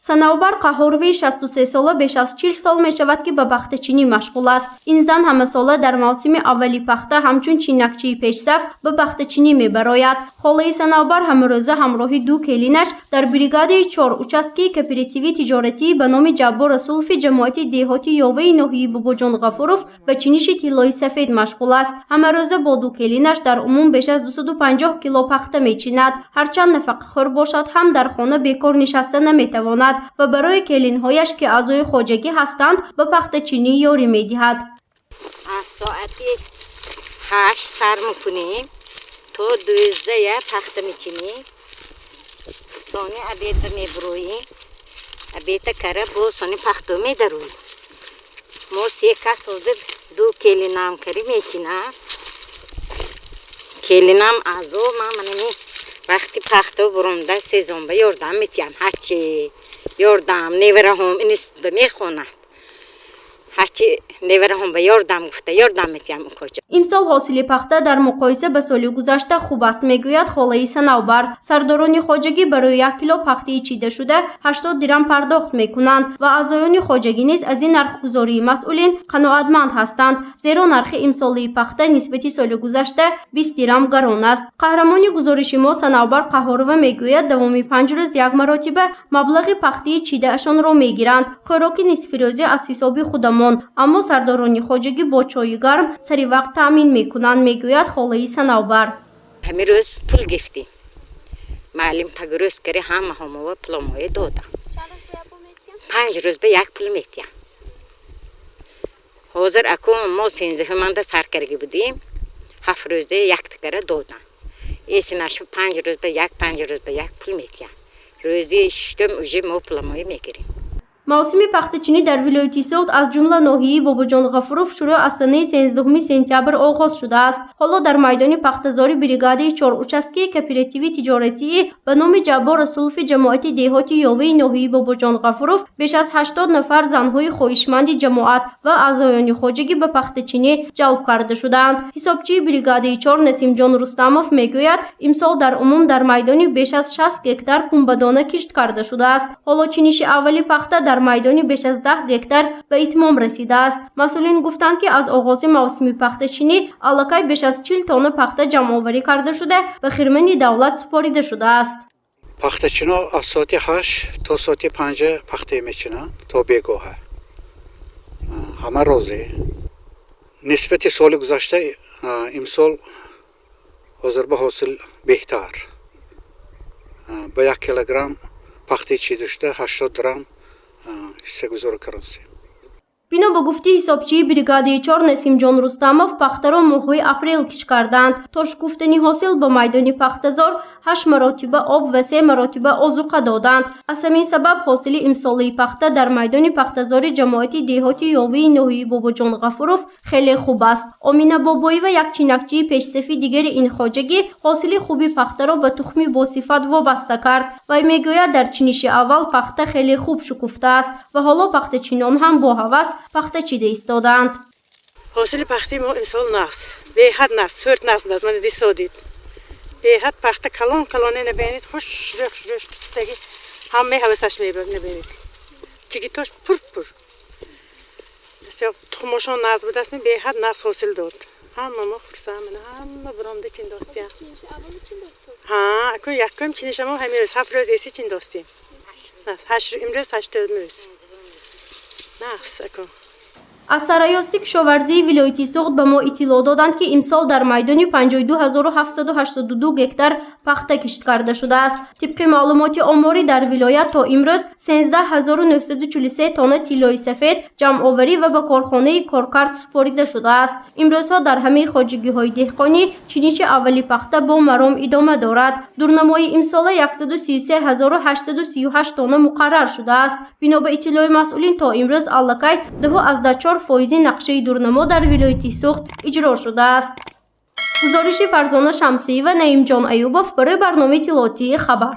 Санаобар Қаҳоровӣ 63 сола беш аз 40 сол мешавад ки ба пахтачинӣ машғул аст. Ин зан ҳамасола дар мавсими аввали пахта ҳамчун чинакчии пешсаф ба пахтачинӣ мебарояд. Холаи Санаобар ҳамрӯза ҳамроҳи ду келинаш дар бригадаи 4 участкии кооперативи тиҷоратӣ ба номи Ҷаббор Расулови ҷамоати деҳоти Ёваи ноҳияи Бобоҷон Ғафуров ба чиниши тиллои сафед машғул аст. Ҳамарӯза бо ду келинаш дар умум беш аз 250 кило пахта мечинад. Ҳарчанд нафақахӯр бошад, ҳам дар хона бекор нишаста наметавонад ва барои келинҳояш ки аъзои хоҷагӣ ҳастанд ба пахтачинӣ ёрӣ медиҳад. аз соати 8 сар мекунем то 12 пахта мечинем. сони обеда мебироем. обеда кара бо сони пахто медароем. мо се кас ҳозир ду келинам кари мечинам. келинам аъзо ман вақти пахто буронда сезонба ёрдам метиям. ҳарчи ёрдам невараҳом институтда мехонад. ҳарчи невараҳом ба ёрдам гуфта ёрдам метиям инқоҷа. имсол ҳосили пахта дар муқоиса ба соли гузашта хуб аст, мегӯяд холаи Санаобар. Сардорони хоҷагӣ барои 1 кило пахтии чида шуда 80 дирам пардохт мекунанд ва аъзоёни хоҷагӣ низ аз ин нархгузории масъулин қаноатманд ҳастанд, зеро нархи имсолии пахта нисбати соли гузашта 20 дирам гарон аст. қаҳрамони гузориши мо Санаобар Қаҳорова мегӯяд давоми 5 рӯз як маротиба маблағи пахтии чидаашонро мегиранд. хӯроки нисфирӯзӣ аз ҳисоби худамон, аммо сардорони хоҷагӣ бо чойи гарм сари вақт таъмин мекунанд, мегӯяд холаи Санаобар. ҳами рӯз пул гифтем. маълим пагрӯз кари ҳамаҳомова пуломое дода. 5 рӯз ба як пул метиям. ҳозир акум мо 13 манда саркаргӣ будем. 7 рӯза яктикара додам. эсинаш 5 рӯз ба як 5 рӯз ба як пул метиям. рӯзи 6 уже мо пуломое мегирем. мавсими пахтачинӣ дар вилояти Суғд аз ҷумла ноҳияи Бобоҷон Ғафуров шурӯъ аз санаи 13 сентябр оғоз шудааст. ҳоло дар майдони пахтазори бригадаи 4 участкии кооперативи тиҷоратии ба номи Ҷаббор Расулови ҷамоати деҳоти Ёваи ноҳияи Бобоҷон Ғафуров беш аз 80 нафар занҳои хоҳишманди ҷамоат ва аъзоёни хоҷагӣ ба пахтачинӣ ҷалб карда шудаанд. ҳисобчии бригадаи 4 Насимҷон Рустамов мегӯяд, имсол дар умум дар майдони беш аз 60 гектар пунбадона кишт карда шудааст. ҳоло чиниши аввали пахта дар майдони беш аз 10 гектар ба итмом расидааст. масъулин гуфтанд ки аз оғози мавсими пахтачинӣ аллакай беш аз 40 тонна пахта ҷамъоварӣ карда шуда ба хирмани давлат супорида шудааст. пахтачино аз соати 8 то соати 5 пахта мечинанд то бегоҳа. ҳама розӣ. нисбати соли гузашта имсол ҳозир ба ҳосил беҳтар. ба 1 килограмм пахтаи чида шуда 80 дирам ҳиссагузори каронсӣ. бино ба гуфти ҳисобчии бригадаи 4 Насимҷон Рустамов пахтаро моҳҳои апрел киш карданд. то шукуфтани ҳосил ба майдони пахтазор 8 маротиба об ва 3 маротиба озуқа доданд. аз ҳамин сабаб ҳосили имсолии пахта дар майдони пахтазори ҷамоати деҳоти Ёваи ноҳияи Бобоҷон Ғафуров хеле хуб аст. Омина Бобоева, як чинакчии пешсафи дигари ин хоҷагӣ, ҳосили хуби пахтаро ба тухми босифат вобаста кард. вай мегӯяд, дар чиниши аввал пахта хеле хуб шукуфтааст ва ҳоло пахтачинон ҳам бо ҳавас пахта чида истоданд. ҳосили пахти мо имсол нақс беҳад нақс сӯрт нақс даст ман дисодид беҳад пахта калон калоне набинед хуш рӯш тутаги ҳама ҳавасаш набинед чигитош пур тухмошон нақс будаст беҳад нақс ҳосил дод. ҳама мо хурсаманд ҳама биромда чин достем. акун якум чинишамо ҳами рӯз 7 рӯз эси чин достем. имрӯз 80 рӯз нақс акун. аз сараёсти кишоварзии вилояти Суғд ба мо иттилоъ доданд ки имсол дар майдони 52782 гектар пахта кишт карда шудааст. тибқи маълумоти оморӣ дар вилоят то имрӯз 13943 тонна тиллои сафед ҷамъоварӣ ва ба корхонаи Коркард супорида шудааст. имрӯзҳо дар ҳамаи хоҷагиҳои деҳқонӣ чиниши аввали пахта бо маром идома дорад. дурнамои имсола 133838 тонна муқаррар шудааст. бино ба иттилои масъулин то имрӯз аллакай 2.4% нақшаи дурнамо дар вилояти Суғд иҷро шудааст. гузориши Фарзона Шамсиева, Наимҷон Аюбов барои барномаи иттилоотии Хабар.